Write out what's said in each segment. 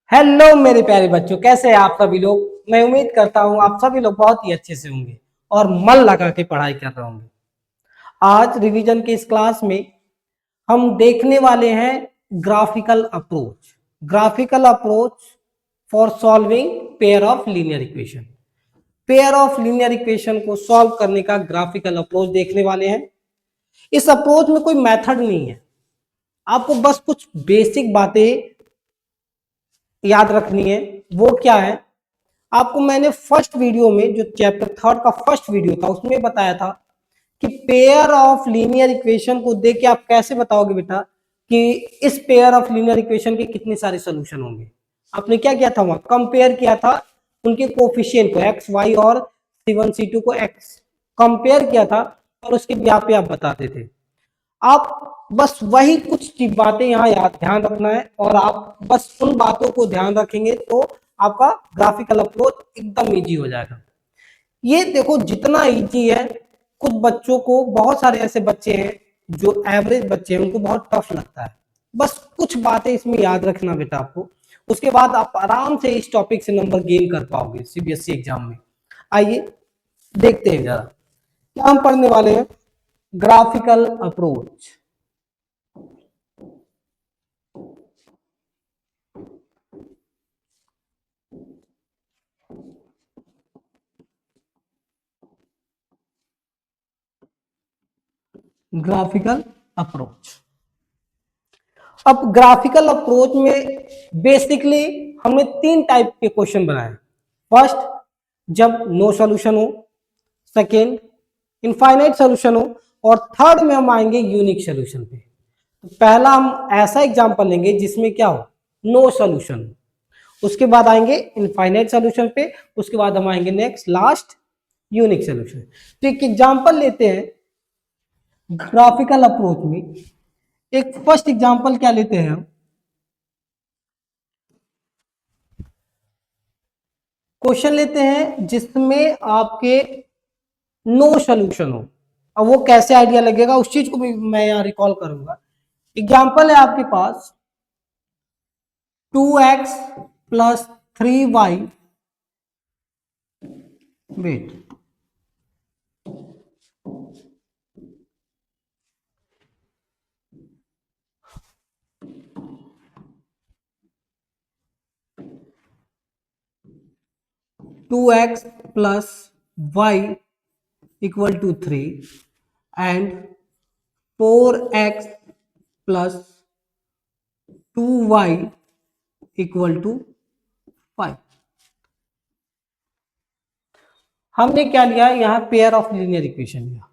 Hello मेरे प्यारे बच्चों, कैसे हैं आप सभी लोग। मैं उम्मीद करता हूं आप सभी लोग बहुत ही अच्छे से होंगे और मन लगा के पढ़ाई कर रहे होंगे। आज रिवीजन के इस क्लास में हम देखने वाले हैं graphical approach. Graphical approach for solving pair of linear equation. Pair of linear equation को सॉल्व करने का ग्राफिकल अप्रोच देखने वाले हैं। इस अप्रोच में कोई मेथड नहीं है, आपको बस कुछ बेसिक बातें याद रखनी है। वो क्या है, आपको मैंने फर्स्ट वीडियो में जो चैप्टर थर्ड का फर्स्ट वीडियो था उसमें बताया था कि पेयर ऑफ लीनियर इक्वेशन को देख के आप कैसे बताओगे बेटा कि इस पेयर ऑफ लीनियर इक्वेशन के कितने सारे सोल्यूशन होंगे। आपने क्या किया था, वहां कंपेयर किया था उनके कोफिशिएंट को एक्स वाई और C1 C2 को एक्स कंपेयर किया था और उसके ब्याह पे आप बताते थे। आप बस वही कुछ बातें यहाँ याद ध्यान रखना है और आप बस उन बातों को ध्यान रखेंगे तो आपका ग्राफिकल अप्रोच एकदम इजी हो जाएगा। ये देखो जितना इजी है, कुछ बच्चों को, बहुत सारे ऐसे बच्चे हैं जो एवरेज बच्चे हैं उनको बहुत टफ लगता है। बस कुछ बातें इसमें याद रखना बेटा आपको, उसके बाद आप आराम से इस टॉपिक से नंबर गेन कर पाओगे CBSE एग्जाम में। आइए देखते हैं जरा क्या हम पढ़ने वाले हैं। Graphical approach. Graphical approach. अब ग्राफिकल अप्रोच में बेसिकली हमने तीन टाइप के क्वेश्चन बनाए। फर्स्ट, जब नो सॉल्यूशन हो। सेकेंड, इनफाइनाइट सॉल्यूशन हो। और थर्ड में हम आएंगे यूनिक सॉल्यूशन पे। तो पहला हम ऐसा एग्जांपल लेंगे जिसमें क्या हो, नो सॉल्यूशन हो। उसके बाद आएंगे इनफाइनाइट सॉल्यूशन पे। उसके बाद हम आएंगे नेक्स्ट लास्ट यूनिक सॉल्यूशन। तो एक एग्जांपल लेते हैं ग्राफिकल अप्रोच में। एक फर्स्ट एग्जांपल क्या लेते हैं हम, क्वेश्चन लेते हैं जिसमें आपके नो सॉल्यूशन हो। अब वो कैसे आइडिया लगेगा उस चीज को भी मैं यहां रिकॉल करूंगा। एग्जांपल है आपके पास 2x plus 3y, wait 2x plus y equal to 3 and 4x plus 2y equal to 5। हमने क्या लिया, यहां पेयर ऑफ लीनियर इक्वेशन लिया।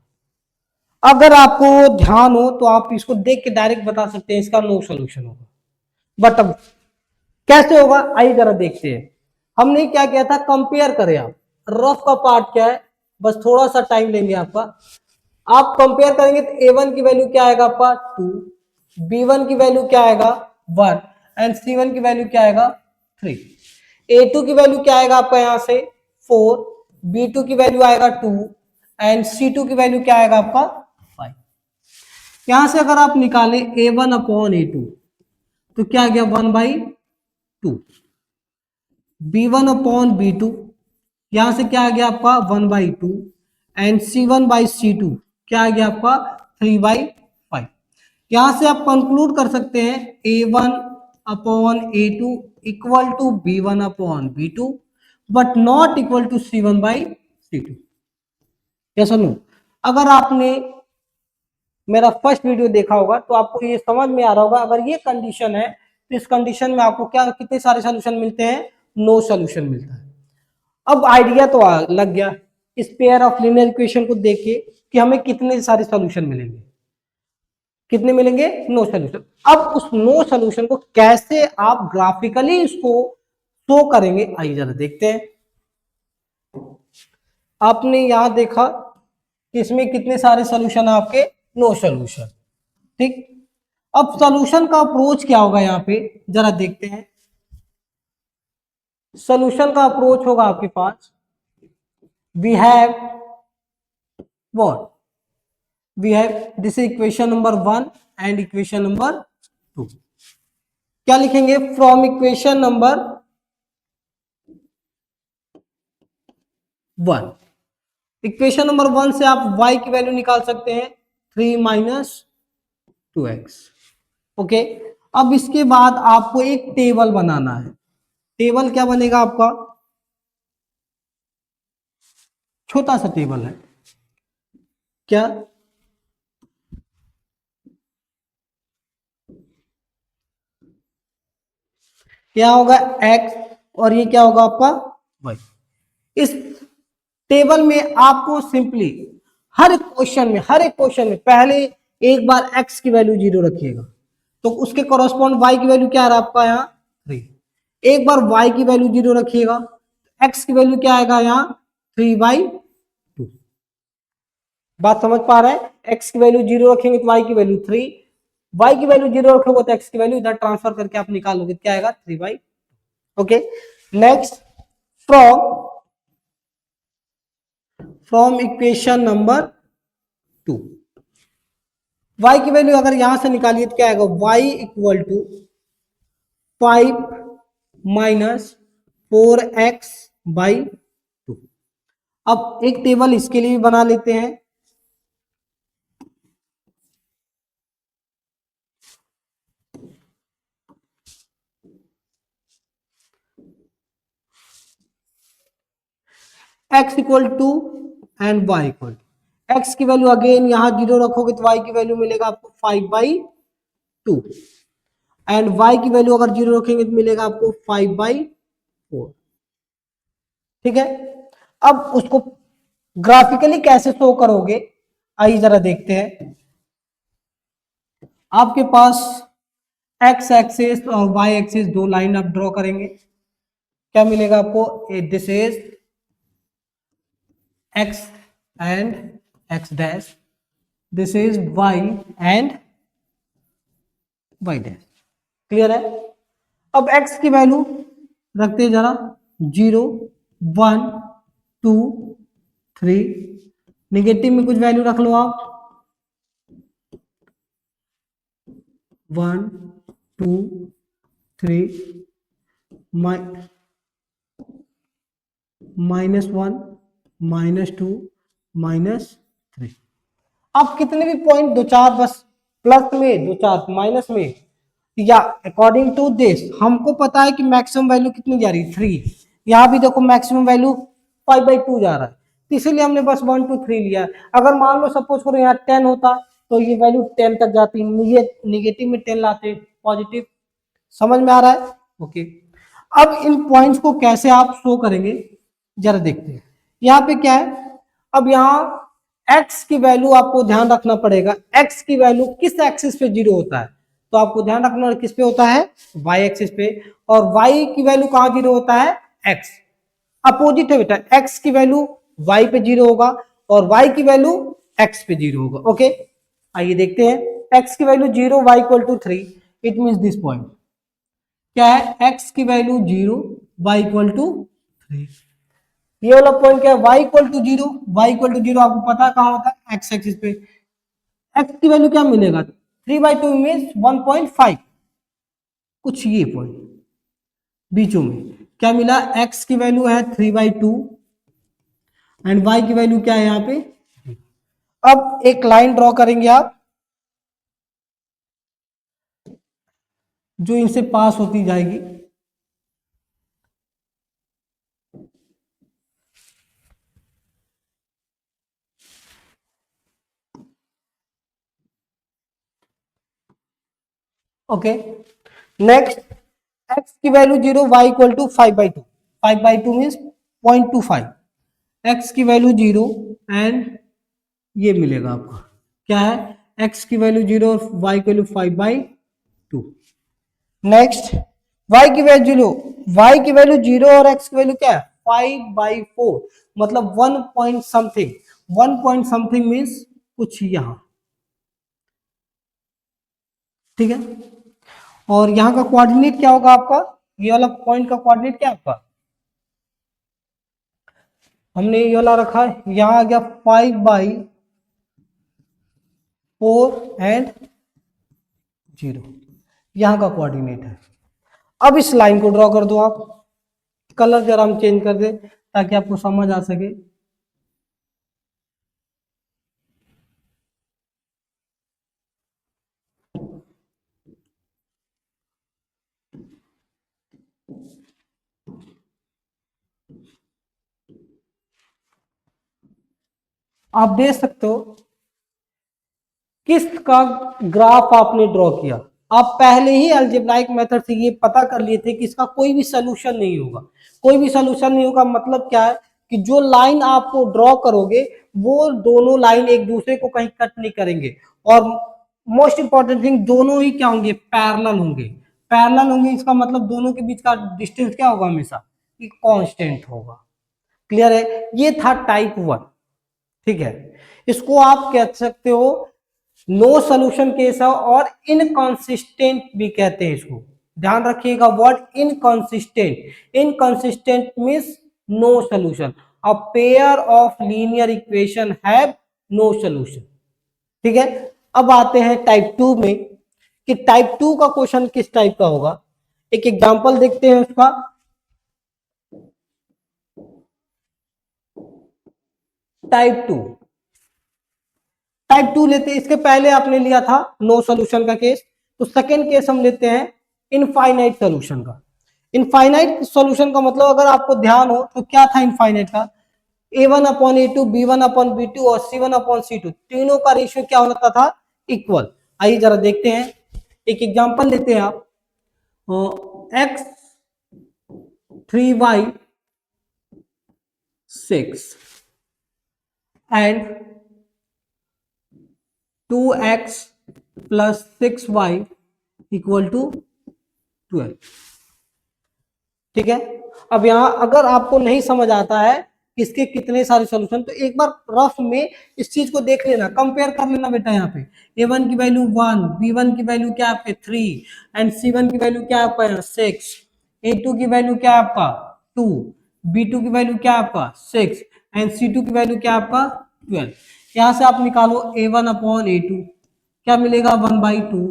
अगर आपको ध्यान हो तो आप इसको देख के डायरेक्ट बता सकते हैं इसका नो सॉल्यूशन होगा, बट अब कैसे होगा आइए जरा देखते हैं। हमने क्या किया था, कंपेयर करें। आप रफ का पार्ट क्या है, बस थोड़ा सा टाइम लेंगे आपका। आप कंपेयर करेंगे तो A1 की वैल्यू क्या आएगा आपका 2, B1 की वैल्यू क्या आएगा 1 एंड C1 की वैल्यू क्या आएगा 3। A2 की वैल्यू क्या आएगा आपका यहां से 4, B2 की वैल्यू आएगा 2 एंड C2 की वैल्यू क्या आएगा आपका 5। यहां से अगर आप निकालें A1 अपॉन A2 तो क्या आ गया 1/2। B1 अपॉन B2 यहां से क्या आ गया आपका 1/2 एंड C1/C2 क्या आ गया आपका 3/5। यहां से आप कंक्लूड कर सकते हैं A1 upon A2 equal to B1 upon B2 but not equal to C1/C2। Yes और नो। अगर आपने मेरा फर्स्ट वीडियो देखा होगा तो आपको ये समझ में आ रहा होगा, अगर ये कंडीशन है तो इस कंडीशन में आपको क्या कितने सारे सोल्यूशन मिलते हैं, नो सोल्यूशन मिलता है। अब आइडिया तो लग गया इस पेयर ऑफ लीनियर इक्वेशन को देख के कि हमें कितने सारे सोल्यूशन मिलेंगे। कितने मिलेंगे, नो सोल्यूशन। अब उस नो सोल्यूशन को कैसे आप ग्राफिकली इसको शो करेंगे आइए जरा देखते हैं। आपने यहां देखा कि इसमें कितने सारे सोल्यूशन है आपके, नो सोल्यूशन। ठीक, अब सोल्यूशन का अप्रोच क्या होगा यहां पे जरा देखते हैं। सोल्यूशन का अप्रोच होगा आपके पास, we have what, we have this equation number 1 and equation number 2। क्या लिखेंगे, from equation number 1। Equation number 1 से आप y की वैल्यू निकाल सकते हैं 3 माइनस 2x। ओके, अब इसके बाद आपको एक टेबल बनाना है। टेबल क्या बनेगा आपका, छोटा सा टेबल है, क्या क्या होगा, x, और ये क्या होगा आपका y। इस टेबल में आपको सिंपली हर एक क्वेश्चन में पहले एक बार x की वैल्यू 0 रखिएगा, तो उसके कॉरस्पॉन्ड y की वैल्यू क्या आ रहा है आपका यहाँ 3। एक बार y की वैल्यू 0 रखिएगा, x की वैल्यू क्या आएगा यहाँ 3/2। बात समझ पा रहे हैं, x की वैल्यू 0 रखेंगे तो y की वैल्यू 3, y की वैल्यू 0 रखोगे तो x की वैल्यू इधर ट्रांसफर करके आप निकालोगे, क्या आएगा 3/2। Okay, next, from equation number 2, y की वैल्यू अगर यहां से निकालिए तो क्या आएगा, y equal to 5 minus 4x/2। अब एक टेबल इसके लिए भी बना लेते हैं। x equal to and y equal to, x की वैल्यू अगेन यहां 0 रखोगे तो y की वैल्यू मिलेगा आपको 5/2, एंड y की वैल्यू अगर 0 रखेंगे तो मिलेगा आपको 5/4। ठीक है, अब उसको ग्राफिकली कैसे शो करोगे, आइए जरा देखते हैं। आपके पास x एक्सिस और y एक्सिस दो लाइन आप ड्रॉ करेंगे, क्या मिलेगा आपको, this is x and x dash, this is y and y dash. Clear है, अब x की वैल्यू रखते हैं जरा, 0 1 2 3, निगेटिव में कुछ वैल्यू रख लो आप, 1 2 3, -1 -2 -3। आप कितने भी पॉइंट दो चार बस प्लस में, दो चार माइनस में, या अकॉर्डिंग टू दिस हमको पता है कि मैक्सिमम वैल्यू कितनी जा रही है 3, यहाँ भी देखो मैक्सिमम वैल्यू 5/2 जा रहा है, तो इसीलिए हमने बस 1 2 3 लिया। अगर मान लो सपोज करो यहाँ 10 होता तो ये वैल्यू 10 तक जाती, ये निगेटिव में 10 लाते पॉजिटिव। समझ में आ रहा है, ओके। अब इन पॉइंट्स को कैसे आप शो करेंगे जरा देखते हैं। यहाँ पे क्या है, अब यहाँ x की वैल्यू आपको ध्यान रखना पड़ेगा, x की वैल्यू किस एक्सिस पे 0 होता है, तो आपको ध्यान रखना किस पे होता है, y एक्सिस पे, और y की वैल्यू कहां 0 होता है, x अपोजिट है बेटा, x की वैल्यू y पे 0 होगा और y की वैल्यू x पे 0 होगा। ओके, आइए देखते हैं, x की value 0 y equal to 3, it means this point क्या है, x की वैल्यू 0 y इक्वल टू 3, ये वाला पॉइंट क्या है, y equal to 0, y equal to 0 आपको पता है कहां होता है, x एक्सिस पे, x की वैल्यू क्या मिलेगा, 3/2 मींस 1.5, कुछ ये पॉइंट बीचों में क्या मिला, x की वैल्यू है 3/2 एंड y की वैल्यू क्या है यहाँ पे। अब एक लाइन ड्रॉ करेंगे आप जो इनसे पास होती जाएगी, ओके। नेक्स्ट, x की value 0 y equal to 5/2, 5/2 means 0.25, x की वैल्यू 0 एंड ये मिलेगा आपका क्या है, x की वैल्यू 0 और y की वैल्यू 5/2। नेक्स्ट, y की वैल्यू 0, y की वैल्यू 0 और x की वैल्यू क्या है 5/4, मतलब 1 point something, 1 point something means कुछ यहां, ठीक है। और यहां का कोऑर्डिनेट क्या होगा आपका, ये वाला पॉइंट का कोऑर्डिनेट क्या होगा, हमने ये वाला रखा है, यहां आ गया 5/4 एंड 0, यहां का कोऑर्डिनेट है। अब इस लाइन को ड्रॉ कर दो आप, कलर जरा हम चेंज कर दे ताकि आपको समझ आ सके। आप देख सकते हो किसका ग्राफ आपने ड्रॉ किया। आप पहले ही अलजेब्राइक मेथड से ये पता कर लिए थे कि इसका कोई भी सोल्यूशन नहीं होगा। कोई भी सोल्यूशन नहीं होगा मतलब क्या है कि जो लाइन आपको ड्रॉ करोगे वो दोनों लाइन एक दूसरे को कहीं कट नहीं करेंगे, और मोस्ट इंपॉर्टेंट थिंग दोनों ही क्या होंगे, पैरेलल होंगे। पैरेलल होंगे इसका मतलब दोनों के बीच का डिस्टेंस क्या होगा, हमेशा कांस्टेंट होगा। क्लियर है, ये था टाइप 1। ठीक है, इसको आप कह सकते हो नो सोल्यूशन केस है, और इनकंसिस्टेंट भी कहते हैं इसको। ध्यान रखिएगा word inconsistent. Inconsistent means no solution. A pair of linear equation have no solution. ठीक है, अब आते हैं टाइप 2 में कि टाइप 2 का क्वेश्चन किस टाइप का होगा। एक एग्जांपल देखते हैं उसका। टाइप 2, टाइप 2 लेते हैं। इसके पहले आपने लिया था नो सोल्यूशन का केस, तो सेकेंड केस हम लेते हैं इनफाइनाइट सोल्यूशन का। इनफाइनाइट सोल्यूशन का मतलब अगर आपको ध्यान हो तो क्या था इनफाइनाइट का, a1 upon a2, b1 upon b2 और c1 अपॉन c2 तीनों का रेशियो क्या होता था, इक्वल। आइए जरा देखते हैं, एक एग्जांपल लेते हैं आप। x 3y 6 and 2x plus 6y equal to 12। ठीक है, अब यहां अगर आपको नहीं समझ आता है इसके कितने सारे सॉल्यूशन, तो एक बार रफ में इस चीज को देख लेना, कंपेयर कर लेना बेटा। यहाँ पे a1 की वैल्यू 1, b1 की वैल्यू क्या आपके 3 एंड c1 की वैल्यू क्या आपका 6, a2 की वैल्यू क्या आपका 2, b2 की वैल्यू क्या आपका 6 एंड c2 की वैल्यू क्या आपका 12। यहां से आप निकालो a1 अपॉन a2 क्या मिलेगा 1/2,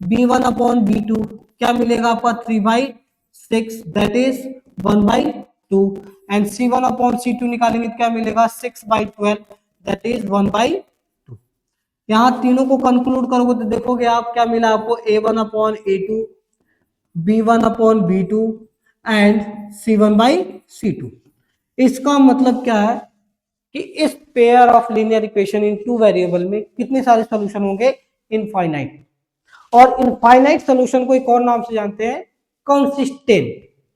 b1 अपॉन b2 क्या मिलेगा आपका 3/6 that is 1/2 and c1 upon c2 निकालेंगे तो क्या मिलेगा 6/12 दैट इज 1/2। यहाँ तीनों को कंक्लूड करोगे तो देखोगे आप क्या मिला आपको a1 upon a2, b1 upon b2 and c1/c2। इसका मतलब क्या है कि इस pair of linear equation in two variable में कितने सारे सॉल्यूशन होंगे, इनफाइनाइट। और इनफाइनाइट सॉल्यूशन को एक और नाम से जानते हैं, कंसिस्टेंट।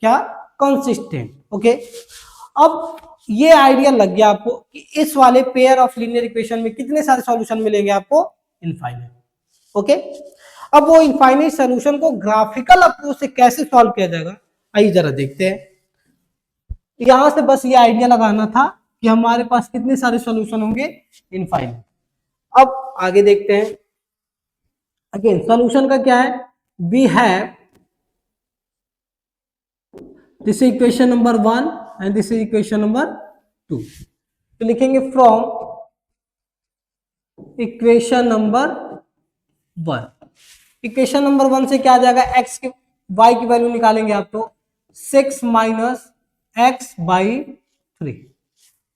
क्या, कंसिस्टेंट। ओके, अब ये आइडिया लग गया आपको कि इस वाले पेयर ऑफ लीनियर इक्वेशन में कितने सारे सॉल्यूशन मिलेंगे आपको, इनफाइनाइट। ओके, अब वो इनफाइनाइट सॉल्यूशन को ग्राफिकल अप्रोच से कैसे सॉल्व किया जाएगा, आइए जरा देखते हैं। यहां से बस ये आइडिया लगाना था कि हमारे पास कितने सारे सॉल्यूशन होंगे, इनफाइनाइट। अब आगे देखते हैं। अगेन सॉल्यूशन का क्या है, we have this equation number 1 and this is equation number 2। तो लिखेंगे from equation number 1। Equation number 1 से क्या आ जाएगा, एक्स की वाई की वैल्यू निकालेंगे आप तो 6 माइनस एक्स बाई 3।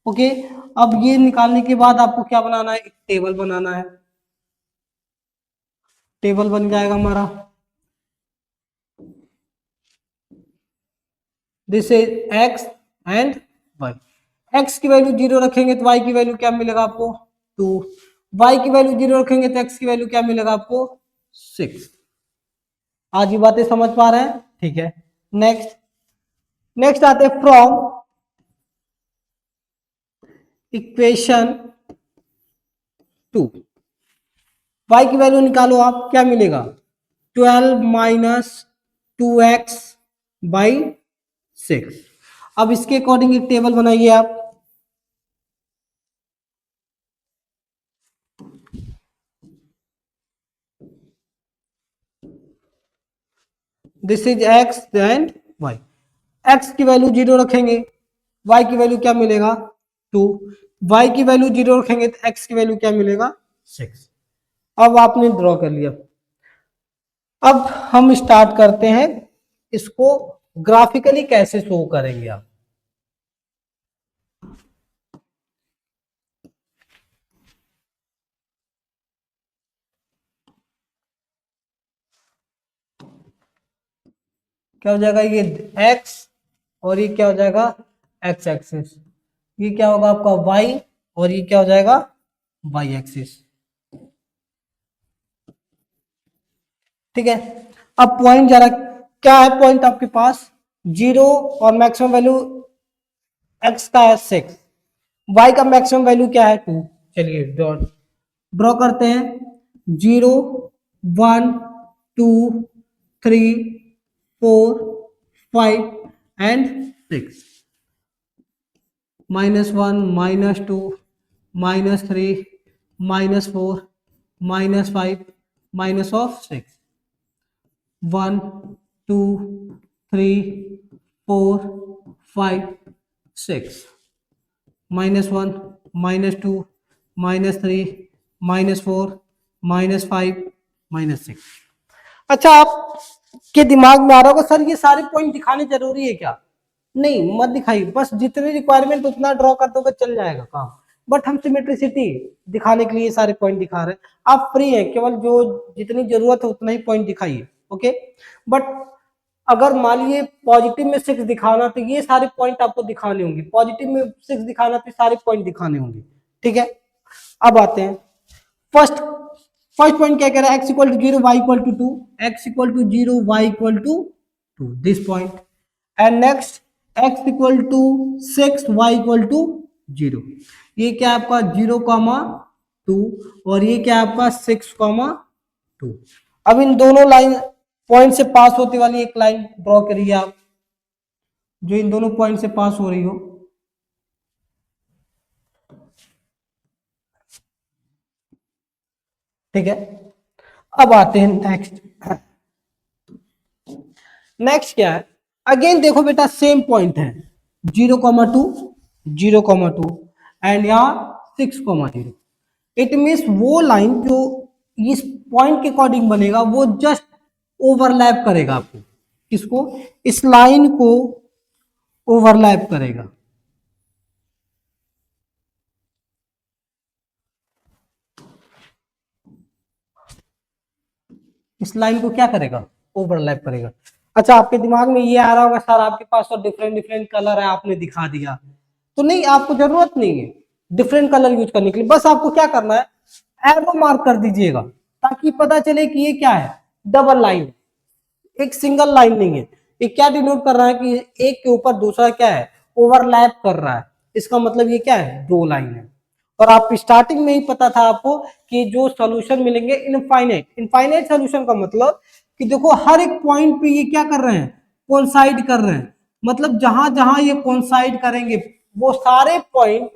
ओके, अब ये निकालने के बाद आपको क्या बनाना है, एक टेबल बनाना है। टेबल बन जाएगा हमारा, this is x and y. X की वैल्यू 0 रखेंगे तो वाई की वैल्यू क्या मिलेगा आपको 2, वाई की वैल्यू 0 रखेंगे तो एक्स की वैल्यू क्या मिलेगा आपको 6। आज ये बातें समझ पा रहे हैं, ठीक है। नेक्स्ट नेक्स्ट आते हैं फ्रॉम इक्वेशन 2। वाई की वैल्यू निकालो आप, क्या मिलेगा 12 माइनस 2x बाई 6। अब इसके अकॉर्डिंग एक टेबल बनाइए आप। This is x and y। x की वैल्यू 0 रखेंगे, y की वैल्यू क्या मिलेगा 2, y की वैल्यू 0 रखेंगे तो x की वैल्यू क्या मिलेगा 6। अब आपने ड्रॉ कर लिया। अब हम स्टार्ट करते हैं इसको ग्राफिकली कैसे शो करेंगे आप? क्या हो जाएगा, ये x और ये क्या हो जाएगा, x एक्सिस, ये क्या होगा आपका y और ये क्या हो जाएगा y एक्सिस। ठीक है, अब पॉइंट जरा क्या है, पॉइंट आपके पास 0 और मैक्सिमम वैल्यू x का है 6, y का मैक्सिमम वैल्यू क्या है 2। चलिए डॉट ड्रॉ करते हैं, 0 1 2 3 4 5 एंड 6, -1 -2 -3 -4 -5 माइनस ऑफ 6, 1 2 3 4 5 6, -1 -2 -3 -4 -5 -6। अच्छा, आप के दिमाग में आ रहा होगा सर ये सारे पॉइंट दिखाने जरूरी है क्या? नहीं, मत दिखाइए, बस जितनी रिक्वायरमेंट उतना ड्रॉ कर दोगे चल जाएगा काम। बट हम सिमेट्रिसिटी दिखाने के लिए सारे पॉइंट दिखा रहे हैं, आप फ्री हैं, केवल जो जितनी जरूरत है उतना ही पॉइंट दिखाइए। ओके, बट अगर मान लीजिए पॉजिटिव में 6 दिखाना तो ये सारे पॉइंट आपको दिखाने होंगे, पॉजिटिव में 6 दिखाना तो सारे पॉइंट दिखाने होंगे। ठीक है, अब आते हैं फर्स्ट फर्स्ट पॉइंट क्या कह रहा है, x equal to 0 y equal to 2, x equal to 0 y equal to 2, this point. And next x equal to 6 y equal to 0, ये क्या आपका 0,2 और ये क्या आपका 6,2। अब इन दोनों लाइन पॉइंट से पास होती वाली एक लाइन ड्रॉ करिए आप, जो इन दोनों पॉइंट से पास हो रही हो। ठीक है, अब आते हैं नेक्स्ट। नेक्स्ट क्या है, अगेन देखो बेटा सेम पॉइंट है 0,2 0,2 एंड यहाँ 6,0। इट मीन्स वो लाइन जो इस पॉइंट के अकॉर्डिंग बनेगा वो जस्ट ओवरलैप करेगा आपको, किसको, इस लाइन को ओवरलैप करेगा। इस लाइन को क्या करेगा, ओवरलैप करेगा। अच्छा, आपके दिमाग में ये आ रहा होगा सर आपके पास तो डिफरेंट डिफरेंट कलर है, आपने दिखा दिया, तो नहीं, आपको जरूरत नहीं है डिफरेंट कलर यूज करने के लिए। बस आपको क्या करना है, एरो मार्क कर दीजिएगा ताकि पता चले कि ये क्या है, डबल लाइन, एक सिंगल लाइन नहीं है। ये क्या डिनोट कर रहा है कि एक के ऊपर दूसरा क्या है, ओवरलैप कर रहा है, इसका मतलब ये क्या है, दो लाइन है। और आप स्टार्टिंग में ही पता था आपको कि जो सॉल्यूशन मिलेंगे इनफाइनाइट, इनफाइनाइट सॉल्यूशन का मतलब कि देखो हर एक पॉइंट पे ये क्या कर रहे हैं, कोइंसाइड कर रहे हैं, मतलब जहां जहां ये कोइंसाइड करेंगे वो सारे पॉइंट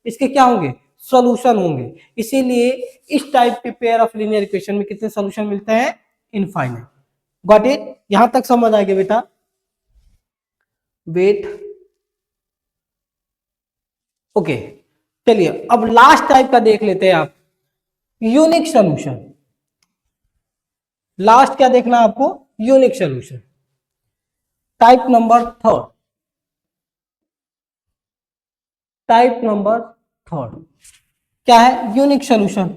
इसके क्या होंगे, सॉल्यूशन होंगे। इसीलिए इस टाइप के पेयर ऑफ लीनियर इक्वेशन में कितने सॉल्यूशन मिलते हैं, इनफाइनाइट। गॉट इट, यहां तक समझ आ गया बेटा? वेट, ओके, चलिए अब लास्ट टाइप का देख लेते हैं आप, यूनिक सॉल्यूशन। लास्ट क्या देखना है आपको, unique solution, type number third, type number third क्या है, यूनिक सॉल्यूशन।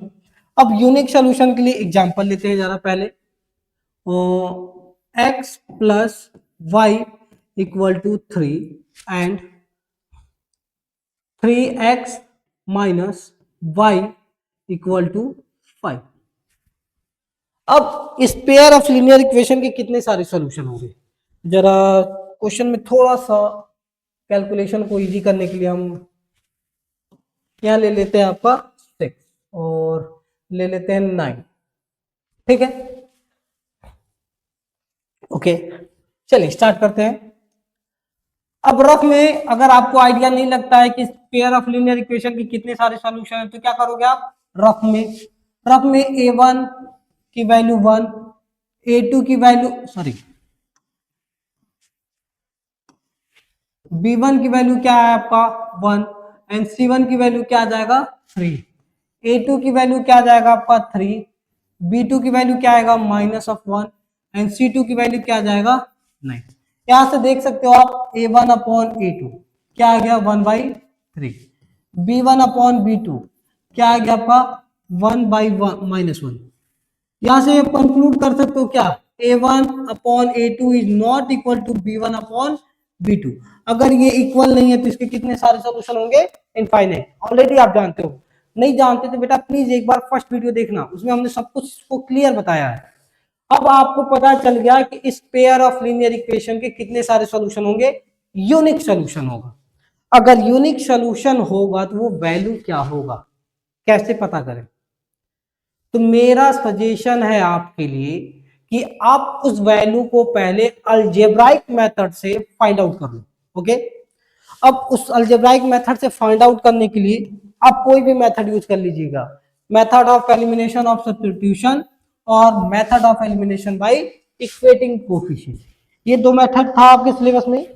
अब यूनिक सॉल्यूशन के लिए एग्जांपल लेते हैं जरा पहले, x plus y equal to 3 and 3x minus y equal to 5। अब इस पेयर ऑफ लीनियर इक्वेशन के कितने सारे सॉल्यूशन होंगे, जरा क्वेश्चन में थोड़ा सा कैलकुलेशन को इजी करने के लिए हम यहाँ ले लेते हैं आपका 6 और ले लेते हैं 9। ठीक है, ओके, चलिए स्टार्ट करते हैं। अब रफ में अगर आपको आइडिया नहीं लगता है कि पेयर ऑफ लीनियर इक्वेशन के कितने सारे सॉल्यूशन हैं तो क्या करोगे आप, रफ में a1 की वैल्यू 1, a2 की वैल्यू सॉरी b1 की वैल्यू क्या है आपका 1 एंड c1 की वैल्यू क्या आ जाएगा 3, a2 की वैल्यू क्या आ जाएगा आपका 3, b2 की वैल्यू क्या आएगा -1 एंड c2 की वैल्यू क्या आ जाएगा 9। यहां से देख सकते हो आप a1 अपॉन a2 क्या आ गया 1/3, b1 अपॉन b2 क्या आ गया आपका 1/1 यहां से कंक्लूड कर सकते हो क्या a1 upon a2 is not equal to b1 upon b2। अगर ये इक्वल नहीं है तो इसके कितने सारे सॉल्यूशन होंगे इनफाइनाइट। ऑलरेडी आप जानते हो, नहीं जानते तो बेटा प्लीज एक बार फर्स्ट वीडियो देखना, उसमें हमने सब कुछ को क्लियर बताया है। अब आपको पता चल गया कि इस पेयर ऑफ लीनियर इक्वेशन के कितने सारे सॉल्यूशन होंगे, यूनिक सॉल्यूशन होगा। अगर यूनिक सॉल्यूशन होगा तो वो वैल्यू क्या होगा, कैसे पता करें? तो मेरा सजेशन है आपके लिए कि आप उस वैल्यू को पहले अलजेब्राइक मेथड से फाइंड आउट कर लो। ओके, अब उस अलजेब्राइक मेथड से फाइंड आउट करने के लिए आप कोई भी मेथड यूज कर लीजिएगा, method of elimination of substitution और method of elimination by equating coefficient. ये दो मेथड था आपके सिलेबस में,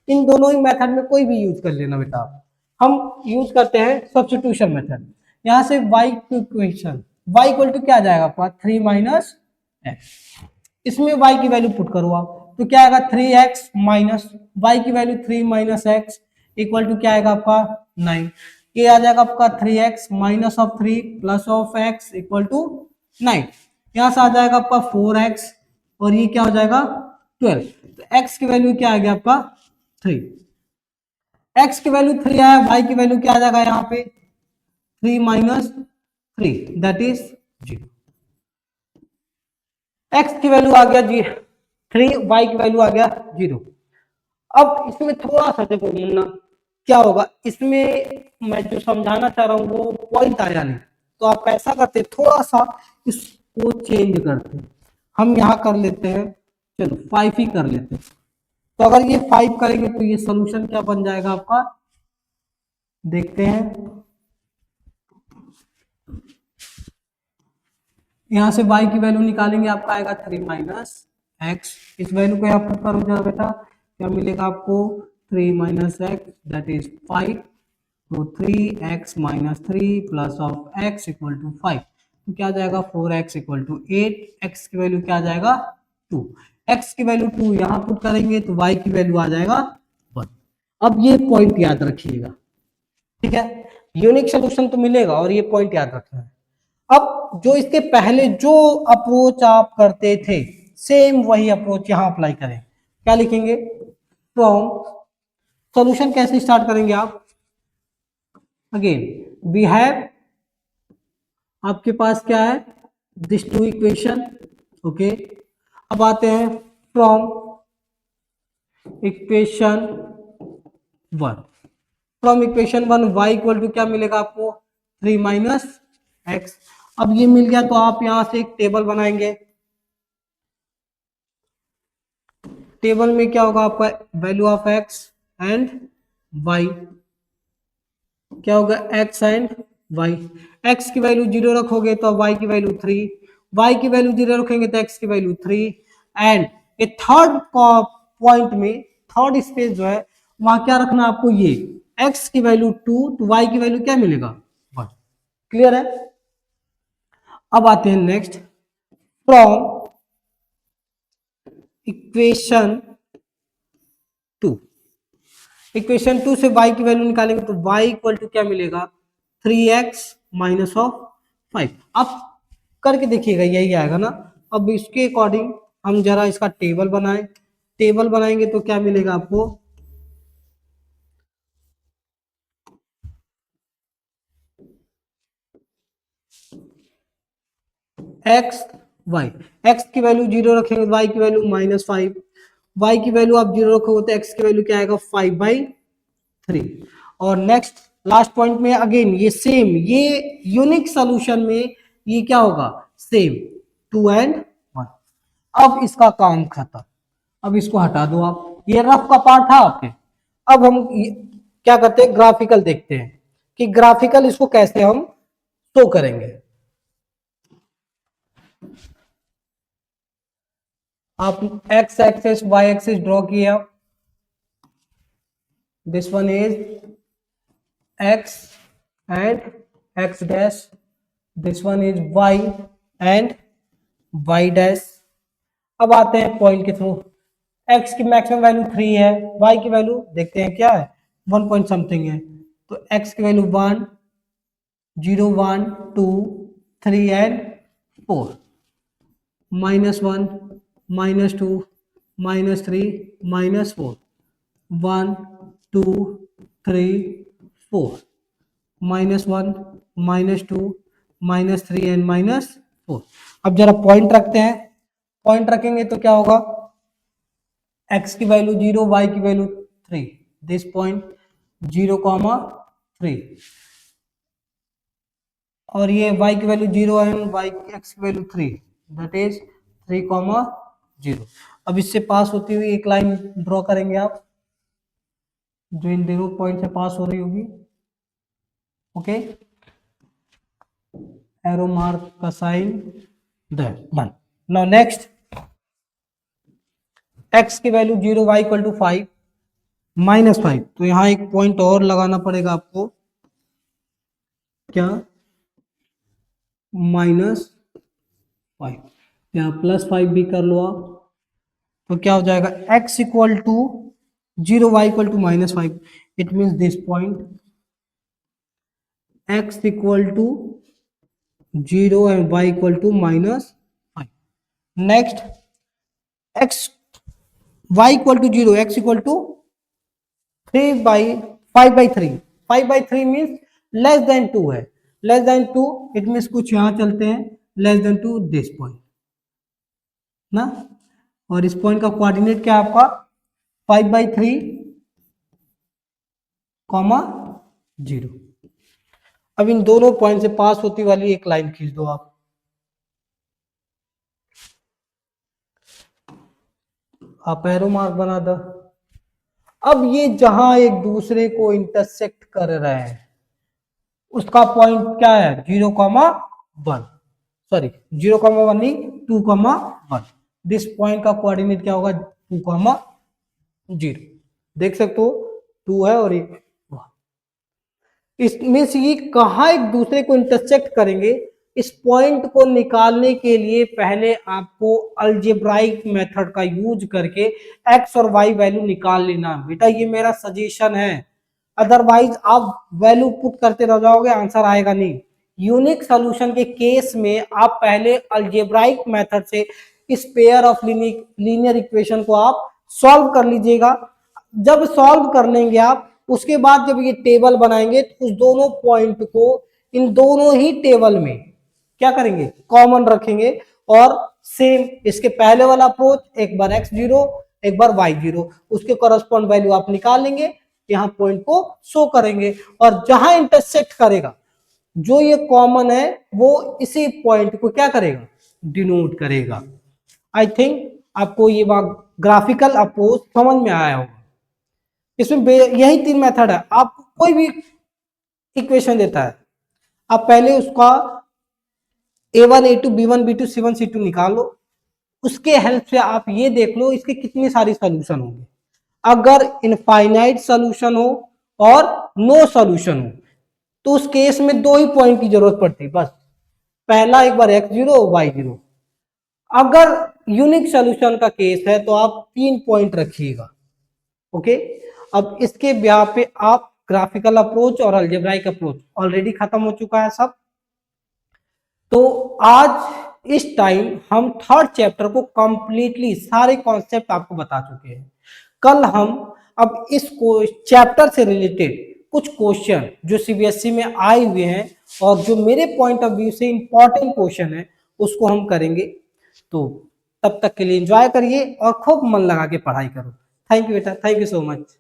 इन दोनों ही मेथड में कोई भी यूज कर लेना बेटा। हम यूज करते हैं सब्स्टिट्यूशन मेथड। यहां से y equation y equal to क्या आ जाएगा आपका 3 माइनस एक्स, इसमें y की वैल्यू पुट करो आप तो क्या आएगा 3x माइनस y की value 3 minus x equal to क्या आएगा आपका 9। ये आ जाएगा आपका 3x minus of 3 plus of x equal to 9। यहां से आ जाएगा आपका 4x और ये क्या हो जाएगा 12। तो x की वैल्यू क्या आ गया आपका 3, x की वैल्यू 3 आया, y की वैल्यू क्या आ जाएगा यहाँ पे 3 माइनस 3 दैट इज 0। x की वैल्यू आ गया जी 3, y की वैल्यू आ गया 0। अब इसमें थोड़ा सा देखो मुन्ना क्या होगा, इसमें मैं जो समझाना चाह रहा हूँ वो पॉइंट आया नहीं, तो आप ऐसा करते थोड़ा सा इसको चेंज करते, हम यहाँ कर लेते हैं चलो 5 ही कर लेते हैं। तो अगर ये 5 करेंगे तो ये सोल्यूशन क्या बन जाएगा आपका, देखते हैं। यहां से y की वैल्यू निकालेंगे आपका आएगा 3 माइनस एक्स, इस वैल्यू को यहाँ पुट करो जरा बेटा, क्या मिलेगा आपको 3 माइनस एक्स दैट इज 5। तो 3x minus 3 plus of x equal to 5 तो क्या आ जाएगा 4x इक्वल टू 8। x की वैल्यू क्या आ जाएगा 2, x की वैल्यू 2 यहाँ पुट करेंगे तो y की वैल्यू आ जाएगा 1। अब ये पॉइंट याद रखिएगा, ठीक है, यूनिक सोल्यूशन तो मिलेगा और ये पॉइंट याद रखना है। अब जो इसके पहले जो अप्रोच आप करते थे सेम वही अप्रोच यहां अप्लाई करें। क्या लिखेंगे फ्रॉम, सॉल्यूशन कैसे स्टार्ट करेंगे आप, अगेन वी हैव, आपके पास क्या है दिस टू इक्वेशन। ओके, अब आते हैं from equation 1, from equation 1 y equal to क्या मिलेगा आपको 3 माइनस एक्स। अब ये मिल गया तो आप यहां से एक टेबल बनाएंगे, टेबल में क्या होगा आपका value of x and y, क्या होगा x एंड y। x की वैल्यू 0 रखोगे तो y की वैल्यू 3, y की वैल्यू 0 रखेंगे तो x की वैल्यू 3 एंड ये थर्ड पॉइंट में थर्ड स्पेस जो है वहां क्या रखना आपको, ये x की वैल्यू 2 तो y की वैल्यू क्या मिलेगा 1। क्लियर है? अब आते हैं नेक्स्ट, फ्रॉम इक्वेशन 2, इक्वेशन 2 से y की वैल्यू निकालेंगे तो y इक्वल टू क्या मिलेगा 3x माइनस ऑफ 5। अब करके देखिएगा यही आएगा ना। अब इसके अकॉर्डिंग हम जरा इसका टेबल बनाएं, टेबल बनाएंगे तो क्या मिलेगा आपको, एक्स वाई, एक्स की वैल्यू 0 रखेंगे तो y की वैल्यू -5, y की वैल्यू आप 0 रखोगे तो x की वैल्यू क्या आएगा 5/3। और नेक्स्ट लास्ट पॉइंट में अगेन ये सेम, ये यूनिक सॉल्यूशन में ये क्या होगा सेम 2 एंड 1। अब इसका काम खत्म, अब इसको हटा दो आप, ये रफ का पार्ट था आपके। अब हम क्या करते हैं ग्राफिकल देखते हैं कि ग्राफिकल इसको कैसे हम शो करेंगे। आप x axis y axis draw किया, this one is x and x dash, this one is y and y dash। अब आते हैं पॉइंट के थ्रू, x की मैक्सिमम वैल्यू 3 है, y की वैल्यू देखते हैं क्या है 1 पॉइंट समथिंग है, तो x की वैल्यू 1 0 1 2 3 एंड 4, -1 -2 -3 -4 1 2 3 4 -1 -2 -3 एंड -4। अब जरा पॉइंट रखते हैं, पॉइंट रखेंगे तो क्या होगा, x की वैल्यू 0 y की वैल्यू 3, दिस पॉइंट 0, 3 और ये y की वैल्यू 0 एंड y x की वैल्यू 3, दैट इज 3, 0। अब इससे पास होती हुई एक लाइन ड्रॉ करेंगे आप, जो इन दोनों पॉइंट से पास हो रही होगी। ओके, एरो मार्क का sign that. Now next, x की वैल्यू 0 y इक्वल टू 5 -5, तो यहां एक पॉइंट और लगाना पड़ेगा आपको, क्या, -5, यहाँ +5 भी कर लो आप, तो क्या हो जाएगा, x equal to 0 y equal to -5, it means this point x equal to 0 and y equal to -5। Next, x y equal to 0, x equal to 5/3, 5/3 means less than 2 है, लेस देन 2 इट मीन्स कुछ यहां चलते हैं, less than 2 this point ना, और इस point का coordinate क्या है आपका 5/3, 0। अब इन दोनों पॉइंट से पास होती वाली एक लाइन खींच दो आप एरो मार्क बना दो। अब ये जहां एक दूसरे को इंटरसेक्ट कर रहे हैं उसका पॉइंट क्या है 0,1, सॉरी 0,1 नहीं 2,1, दिस पॉइंट का कोऑर्डिनेट क्या होगा 2,0, देख सकते हो 2 है और 1, इसमें से ये कहाँ एक दूसरे को इंटरसेक्ट करेंगे, इस पॉइंट को निकालने के लिए पहले आपको अलजेब्राइक मेथड का यूज करके एक्स और वाई वैल्यू निकाल लेना बेटा, ये मेरा सजेशन है, अदरवाइज आप वैल्यू पुट करते रह जाओगे, आंसर आएगा नहीं। यूनिक सॉल्यूशन के केस में आप पहले अलजेब्राइक मेथड से इस पेयर ऑफ लीनियर इक्वेशन को आप सॉल्व कर लीजिएगा। जब सॉल्व कर लेंगे आप, उसके बाद जब ये टेबल बनाएंगे तो उस दोनों पॉइंट को इन दोनों ही टेबल में क्या करेंगे, कॉमन रखेंगे, और सेम इसके पहले वाला अप्रोच, एक बार x0 एक बार y0, उसके कॉरेस्पॉन्ड वैल्यू आप निकाल लेंगे, यहां पॉइंट को शो करेंगे, और जहां इंटरसेक्ट करेगा जो ये कॉमन है वो इसी पॉइंट को क्या करेगा, डिनोट करेगा। आई थिंक आपको ये ग्राफिकल अप्रोच समझ में आया होगा। इसमें यही 3 मेथड है, आपको कोई भी इक्वेशन देता है आप पहले उसका a1 a2 b1 b2 c1 c2 निकालो, उसके हेल्प से आप ये देख लो इसके कितनी सारी सॉल्यूशन होंगे। अगर इनफाइनाइट सॉल्यूशन हो और नो सॉल्यूशन हो तो उस केस में 2 ही पॉइंट की जरूरत पड़ती है बस, पहला एक बार x0 y0। अगर यूनिक सॉल्यूशन का केस है तो आप 3 पॉइंट रखिएगा। ओके, अब इसके ब्याह पे आप ग्राफिकल अप्रोच और अलजेब्राइक अप्रोच ऑलरेडी खत्म हो चुका है सब। तो आज इस टाइम हम थर्ड चैप्टर को कंप्लीटली सारे कॉन्सेप्ट आपको बता चुके हैं। कल हम अब इस चैप्टर से रिलेटेड कुछ क्वेश्चन जो सीबीएसई में आए हुए हैं और जो मेरे पॉइंट ऑफ व्यू से इंपॉर्टेंट क्वेश्चन है उसको हम करेंगे। तो तब तक के लिए एंजॉय करिए और खूब मन लगा के पढ़ाई करो। थैंक यू बेटा, थैंक यू सो मच।